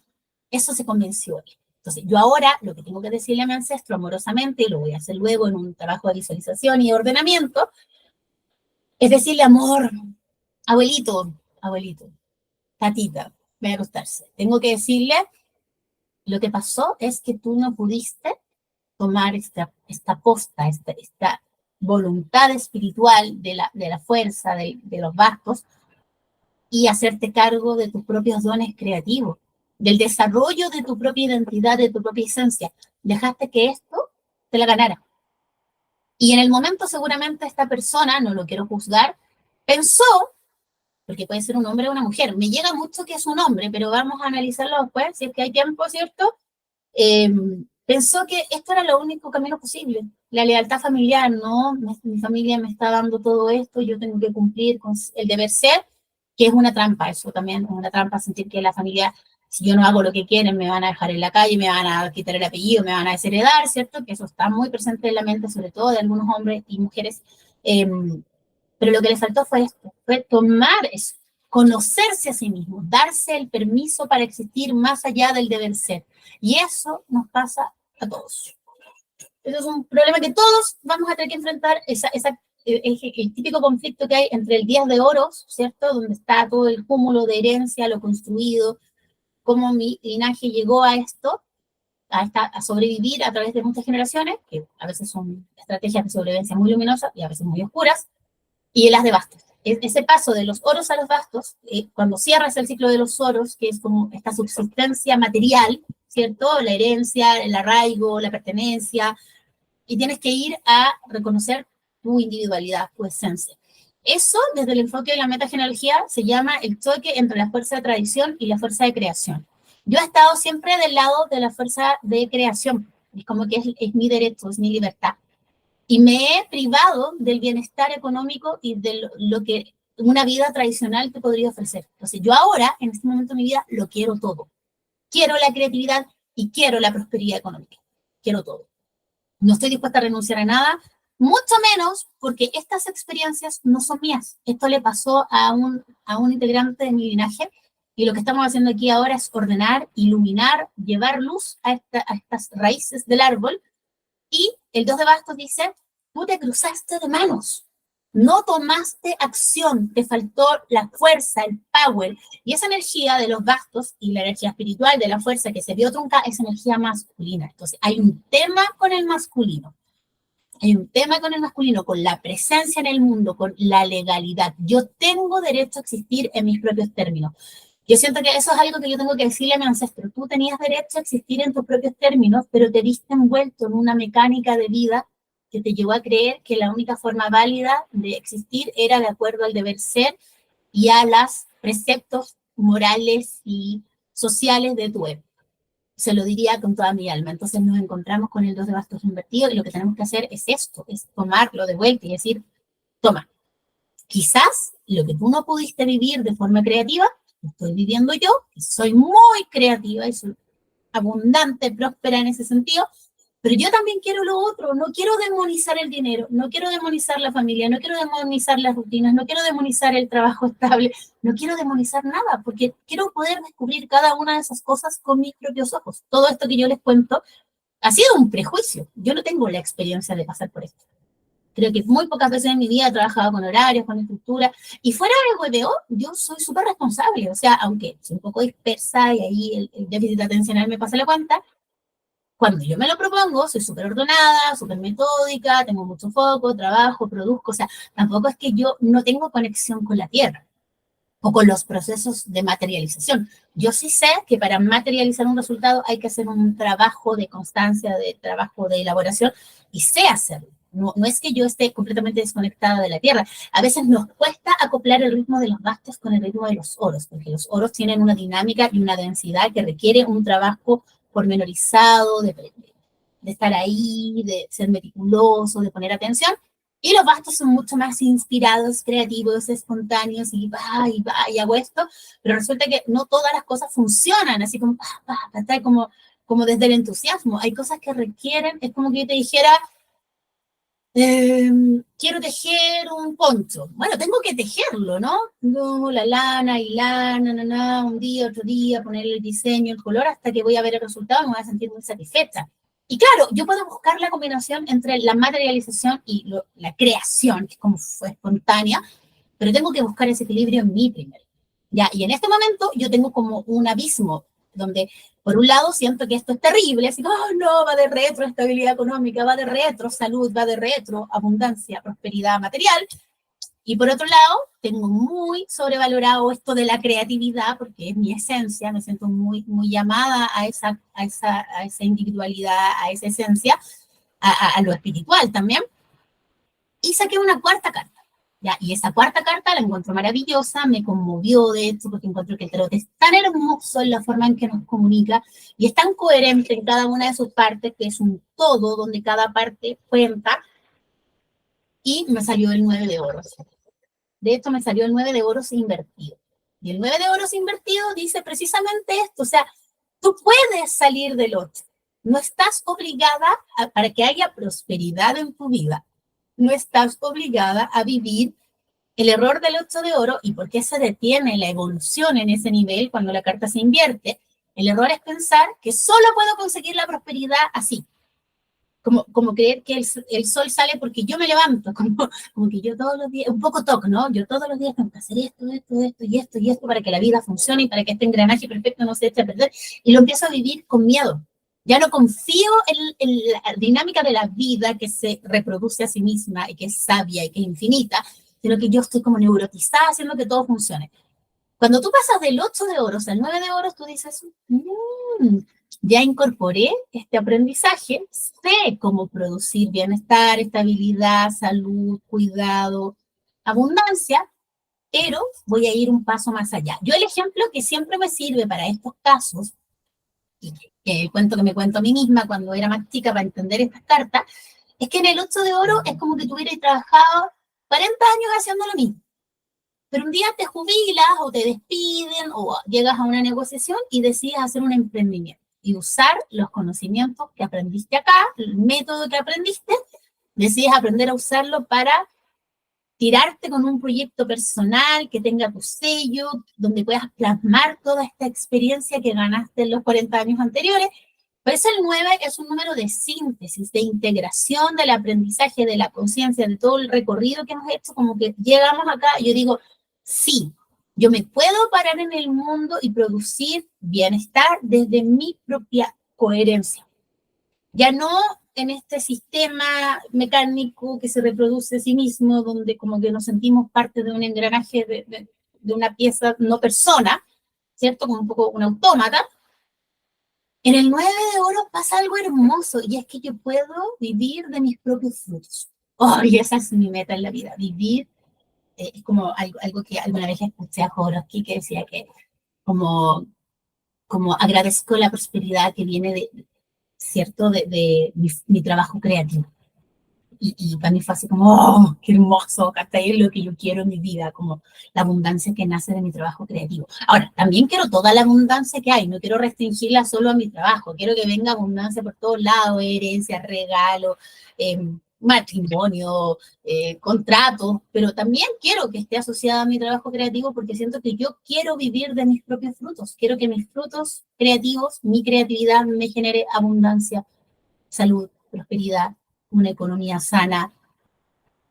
Eso se convenció él. Entonces, yo ahora lo que tengo que decirle a mi ancestro amorosamente, y lo voy a hacer luego en un trabajo de visualización y de ordenamiento, es decirle, amor, abuelito, abuelito, tatita, voy a acostarse. Tengo que decirle, lo que pasó es que tú no pudiste tomar esta posta, esta voluntad espiritual de la fuerza, de los bastos, y hacerte cargo de tus propios dones creativos, del desarrollo de tu propia identidad, de tu propia esencia. Dejaste que esto te la ganara. Y en el momento seguramente esta persona, no lo quiero juzgar, pensó, porque puede ser un hombre o una mujer, me llega mucho que es un hombre, pero vamos a analizarlo después, si es que hay tiempo, ¿cierto? Eh, Pensó que esto era lo único camino posible. La lealtad familiar, no, mi familia me está dando todo esto, yo tengo que cumplir con el deber ser, que es una trampa, eso también es una trampa, sentir que la familia, si yo no hago lo que quieren, me van a dejar en la calle, me van a quitar el apellido, me van a desheredar, ¿cierto? Que eso está muy presente en la mente, sobre todo de algunos hombres y mujeres. Pero lo que les faltó fue esto, fue tomar eso, conocerse a sí mismo, darse el permiso para existir más allá del deber ser. Y eso nos pasa a todos. Eso es un problema que todos vamos a tener que enfrentar, el típico conflicto que hay entre el 10 de oros, ¿cierto? Donde está todo el cúmulo de herencia, lo construido, cómo mi linaje llegó a esto, a sobrevivir a través de muchas generaciones, que a veces son estrategias de sobrevivencia muy luminosas y a veces muy oscuras, y el as de bastos. Ese paso de los oros a los bastos, cuando cierras el ciclo de los oros, que es como esta subsistencia material, ¿cierto? La herencia, el arraigo, la pertenencia, y tienes que ir a reconocer tu individualidad, tu esencia. Eso, desde el enfoque de la metagenealogía, se llama el choque entre la fuerza de tradición y la fuerza de creación. Yo he estado siempre del lado de la fuerza de creación, es como que es mi derecho, es mi libertad. Y me he privado del bienestar económico y de lo que una vida tradicional te podría ofrecer. Entonces, yo ahora, en este momento de mi vida, lo quiero todo. Quiero la creatividad y quiero la prosperidad económica. Quiero todo. No estoy dispuesta a renunciar a nada, mucho menos porque estas experiencias no son mías. Esto le pasó a un integrante de mi linaje y lo que estamos haciendo aquí ahora es ordenar, iluminar, llevar luz a estas raíces del árbol. Y el 2 de bastos dice, tú te cruzaste de manos, no tomaste acción, te faltó la fuerza, el power. Y esa energía de los bastos y la energía espiritual de la fuerza que se vio trunca es energía masculina. Entonces hay un tema con el masculino. Hay un tema con el masculino, con la presencia en el mundo, con la legalidad. Yo tengo derecho a existir en mis propios términos. Yo siento que eso es algo que yo tengo que decirle a mi ancestro. Tú tenías derecho a existir en tus propios términos, pero te viste envuelto en una mecánica de vida que te llevó a creer que la única forma válida de existir era de acuerdo al deber ser y a los preceptos morales y sociales de tu época. Se lo diría con toda mi alma. Entonces nos encontramos con el 2 de bastos invertido y lo que tenemos que hacer es esto, es tomarlo de vuelta y decir, toma, quizás lo que tú no pudiste vivir de forma creativa, lo estoy viviendo yo, que soy muy creativa y soy abundante, próspera en ese sentido, pero yo también quiero lo otro, no quiero demonizar el dinero, no quiero demonizar la familia, no quiero demonizar las rutinas, no quiero demonizar el trabajo estable, no quiero demonizar nada, porque quiero poder descubrir cada una de esas cosas con mis propios ojos. Todo esto que yo les cuento ha sido un prejuicio, yo no tengo la experiencia de pasar por esto. Creo que muy pocas veces en mi vida he trabajado con horarios, con estructura, y fuera de hueveo, yo soy súper responsable, o sea, aunque soy un poco dispersa y ahí el déficit atencional me pasa la cuenta, cuando yo me lo propongo, soy súper ordenada, súper metódica, tengo mucho foco, trabajo, produzco, o sea, tampoco es que yo no tengo conexión con la tierra o con los procesos de materialización. Yo sí sé que para materializar un resultado hay que hacer un trabajo de constancia, de trabajo de elaboración, y sé hacerlo. No, no es que yo esté completamente desconectada de la tierra. A veces nos cuesta acoplar el ritmo de los bastos con el ritmo de los oros, porque los oros tienen una dinámica y una densidad que requiere un trabajo pormenorizado, de estar ahí, de ser meticuloso, de poner atención. Y los bastos son mucho más inspirados, creativos, espontáneos, y va, y hago esto, pero resulta que no todas las cosas funcionan, así como, está como desde el entusiasmo. Hay cosas que requieren, es como que yo te dijera, quiero tejer un poncho. Bueno, tengo que tejerlo, ¿no? No, la lana, hilar, un día, otro día, ponerle el diseño, el color, hasta que voy a ver el resultado y me voy a sentir muy satisfecha. Y claro, yo puedo buscar la combinación entre la materialización y la creación, que es como fue espontánea, pero tengo que buscar ese equilibrio en mí primero. Ya, y en este momento yo tengo como un abismo donde por un lado siento que esto es terrible, así como, oh, no, va de retro estabilidad económica, va de retro salud, va de retro abundancia, prosperidad material, Y por otro lado, tengo muy sobrevalorado esto de la creatividad, porque es mi esencia, me siento muy, muy llamada a esa individualidad, a esa esencia, a lo espiritual también. Y saqué una cuarta carta. ¿Ya? Y esa cuarta carta la encuentro maravillosa, me conmovió de hecho, porque encuentro que el tarot es tan hermoso en la forma en que nos comunica y es tan coherente en cada una de sus partes, que es un todo donde cada parte cuenta, y me salió el 9 de oros. De hecho, me salió el 9 de oros invertido. Y el 9 de oros invertido dice precisamente esto, o sea, tú puedes salir del 8. No estás obligada para que haya prosperidad en tu vida. No estás obligada a vivir el error del 8 de oro. ¿Y por qué se detiene la evolución en ese nivel cuando la carta se invierte? El error es pensar que solo puedo conseguir la prosperidad así. Como creer que el sol sale porque yo me levanto, como que yo todos los días, un poco toc, ¿no? Yo todos los días tengo que hacer esto para que la vida funcione y para que este engranaje perfecto no se eche a perder. Y lo empiezo a vivir con miedo. Ya no confío en la dinámica de la vida que se reproduce a sí misma y que es sabia y que es infinita, sino que yo estoy como neurotizada haciendo que todo funcione. Cuando tú pasas del 8 de oros al 9 de oros, tú dices, ya incorporé este aprendizaje, sé cómo producir bienestar, estabilidad, salud, cuidado, abundancia, pero voy a ir un paso más allá. Yo el ejemplo que siempre me sirve para estos casos, y que cuento que me cuento a mí misma cuando era más chica para entender estas cartas, es que en el 8 de oro es como que tú hubieras trabajado 40 años haciendo lo mismo. Pero un día te jubilas o te despiden o llegas a una negociación y decides hacer un emprendimiento y usar los conocimientos que aprendiste acá, el método que aprendiste, decides aprender a usarlo para tirarte con un proyecto personal que tenga tu sello, donde puedas plasmar toda esta experiencia que ganaste en los 40 años anteriores. Por eso el 9 es un número de síntesis, de integración del aprendizaje, de la conciencia, de todo el recorrido que hemos hecho, como que llegamos acá, yo digo, sí, yo me puedo parar en el mundo y producir bienestar desde mi propia coherencia. Ya no en este sistema mecánico que se reproduce a sí mismo, donde como que nos sentimos parte de un engranaje de una pieza no persona, ¿cierto? Como un poco un autómata. En el 9 de oro pasa algo hermoso, y es que yo puedo vivir de mis propios frutos. Oh, y esa es mi meta en la vida, vivir. Es como algo que alguna vez escuché a Jodorowsky, que decía que como agradezco la prosperidad que viene de, ¿cierto? De mi trabajo creativo. Y para mí fue así como, oh, qué hermoso, hasta es lo que yo quiero en mi vida, como la abundancia que nace de mi trabajo creativo. Ahora, también quiero toda la abundancia que hay, no quiero restringirla solo a mi trabajo, quiero que venga abundancia por todos lados, herencia, regalo, matrimonio, contrato, pero también quiero que esté asociada a mi trabajo creativo porque siento que yo quiero vivir de mis propios frutos, quiero que mis frutos creativos, mi creatividad me genere abundancia, salud, prosperidad, una economía sana,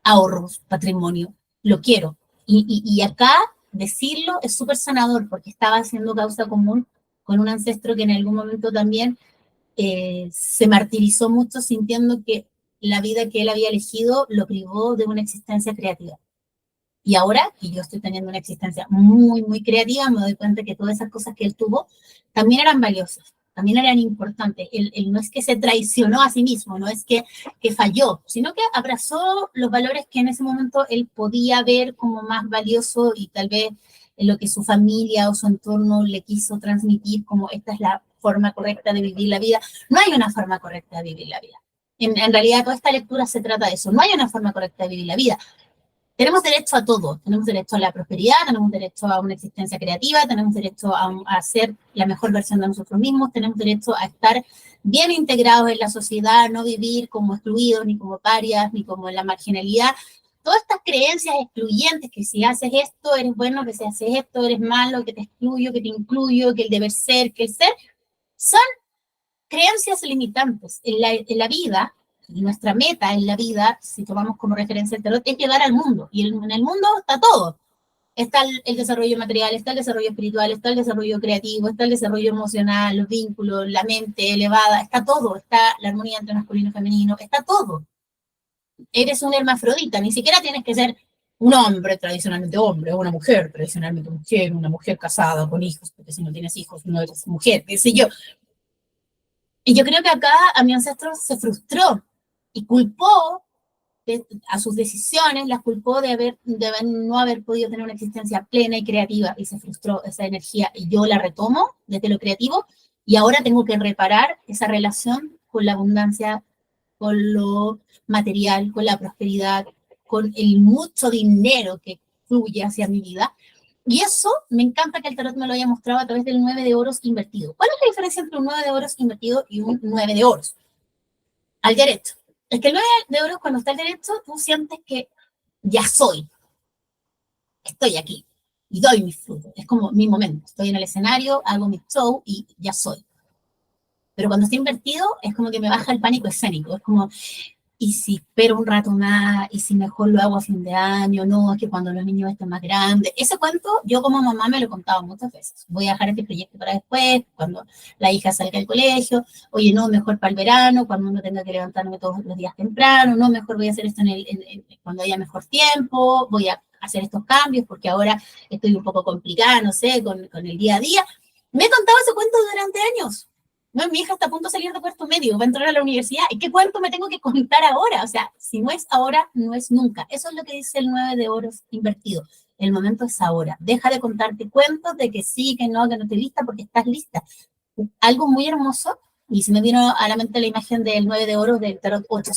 ahorros, patrimonio, lo quiero. Y acá decirlo es súper sanador porque estaba haciendo causa común con un ancestro que en algún momento también se martirizó mucho sintiendo que la vida que él había elegido lo privó de una existencia creativa. Y ahora que yo estoy teniendo una existencia muy, muy creativa, me doy cuenta que todas esas cosas que él tuvo también eran valiosas, también eran importantes. Él no es que se traicionó a sí mismo, no es que falló, sino que abrazó los valores que en ese momento él podía ver como más valioso y tal vez en lo que su familia o su entorno le quiso transmitir como esta es la forma correcta de vivir la vida. No hay una forma correcta de vivir la vida. En realidad, toda esta lectura se trata de eso. No hay una forma correcta de vivir la vida. Tenemos derecho a todo, tenemos derecho a la prosperidad, tenemos derecho a una existencia creativa, tenemos derecho a ser la mejor versión de nosotros mismos, tenemos derecho a estar bien integrados en la sociedad, no vivir como excluidos, ni como parias, ni como en la marginalidad. Todas estas creencias excluyentes, que si haces esto eres bueno, que si haces esto eres malo, que te excluyo, que te incluyo, que el deber ser, que el ser, son creencias limitantes en la vida. Nuestra meta en la vida, si tomamos como referencia el tarot, es llegar al mundo. Y en el mundo está todo. Está el desarrollo material, está el desarrollo espiritual, está el desarrollo creativo, está el desarrollo emocional, los vínculos, la mente elevada, está todo. Está la armonía entre masculino y femenino, está todo. Eres un hermafrodita, ni siquiera tienes que ser un hombre, tradicionalmente hombre, o una mujer, tradicionalmente mujer, una mujer casada con hijos, porque si no tienes hijos no eres mujer, qué sé yo. Y yo creo que acá a mi ancestro se frustró y culpó a sus decisiones, las culpó de no haber podido tener una existencia plena y creativa y se frustró esa energía y yo la retomo desde lo creativo y ahora tengo que reparar esa relación con la abundancia, con lo material, con la prosperidad, con el mucho dinero que fluye hacia mi vida. Y eso me encanta que el tarot me lo haya mostrado a través del 9 de oros invertido. ¿Cuál es la diferencia entre un 9 de oros invertido y un 9 de oros? Al derecho. Es que el 9 de oros, cuando está al derecho, tú sientes que ya soy, estoy aquí y doy mis frutos. Es como mi momento. Estoy en el escenario, hago mi show y ya soy. Pero cuando está invertido, es como que me baja el pánico escénico. Es como, y si espero un rato más, y si mejor lo hago a fin de año, no, es que cuando los niños estén más grandes. Ese cuento yo como mamá me lo he contado muchas veces. Voy a dejar este proyecto para después, cuando la hija salga del colegio, oye, no, mejor para el verano, cuando uno tenga que levantarme todos los días temprano, no, mejor voy a hacer esto cuando haya mejor tiempo, voy a hacer estos cambios porque ahora estoy un poco complicada, no sé, con el día a día. Me he contado ese cuento durante años. No, mi hija está a punto de salir de cuarto medio, va a entrar a la universidad. ¿Y qué cuento me tengo que contar ahora? O sea, si no es ahora, no es nunca. Eso es lo que dice el 9 de oros invertido. El momento es ahora. Deja de contarte cuentos de que sí, que no estoy lista, porque estás lista. Algo muy hermoso, y se me vino a la mente la imagen del 9 de oros del tarot 8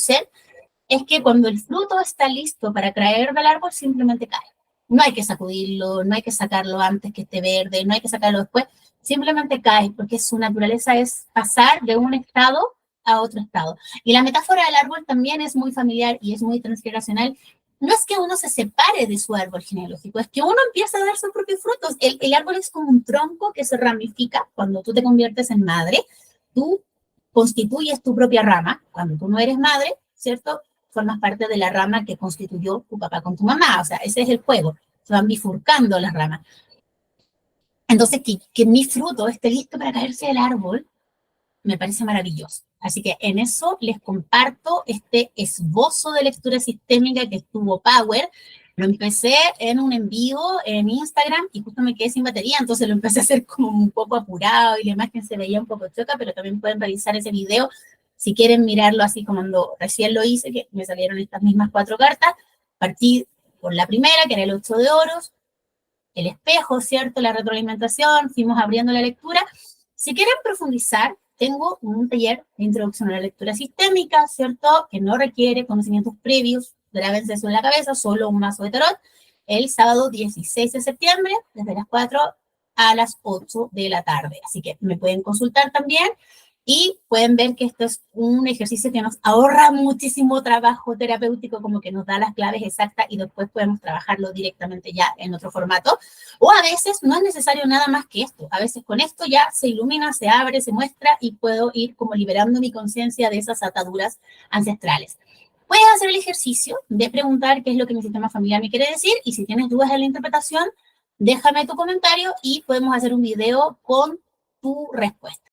es que cuando el fruto está listo para caer del árbol, simplemente cae. No hay que sacudirlo, no hay que sacarlo antes que esté verde, no hay que sacarlo después, simplemente cae, porque su naturaleza es pasar de un estado a otro estado. Y la metáfora del árbol también es muy familiar y es muy transgeneracional. No es que uno se separe de su árbol genealógico, es que uno empieza a dar sus propios frutos. El árbol es como un tronco que se ramifica cuando tú te conviertes en madre, tú constituyes tu propia rama, cuando tú no eres madre, ¿cierto? Formas parte de la rama que constituyó tu papá con tu mamá, o sea, ese es el juego, se van bifurcando las ramas. Entonces, que mi fruto esté listo para caerse del árbol, me parece maravilloso. Así que en eso les comparto este esbozo de lectura sistémica que estuvo Power. Lo empecé en un envío en Instagram y justo me quedé sin batería, entonces lo empecé a hacer como un poco apurado y la imagen se veía un poco choca, pero también pueden revisar ese video si quieren mirarlo así como cuando recién lo hice, que me salieron estas mismas 4 cartas. Partí por la primera, que era el 8 de oros, el espejo, ¿cierto? La retroalimentación, fuimos abriendo la lectura. Si quieren profundizar, tengo un taller de introducción a la lectura sistémica, ¿cierto? Que no requiere conocimientos previos, grábense eso en la cabeza, solo un mazo de tarot, el sábado 16 de septiembre, desde las 4 a las 8 de la tarde. Así que me pueden consultar también y pueden ver que esto es un ejercicio que nos ahorra muchísimo trabajo terapéutico, como que nos da las claves exactas y después podemos trabajarlo directamente ya en otro formato. O a veces no es necesario nada más que esto. A veces con esto ya se ilumina, se abre, se muestra y puedo ir como liberando mi conciencia de esas ataduras ancestrales. Puedes hacer el ejercicio de preguntar qué es lo que mi sistema familiar me quiere decir y si tienes dudas en la interpretación, déjame tu comentario y podemos hacer un video con tu respuesta.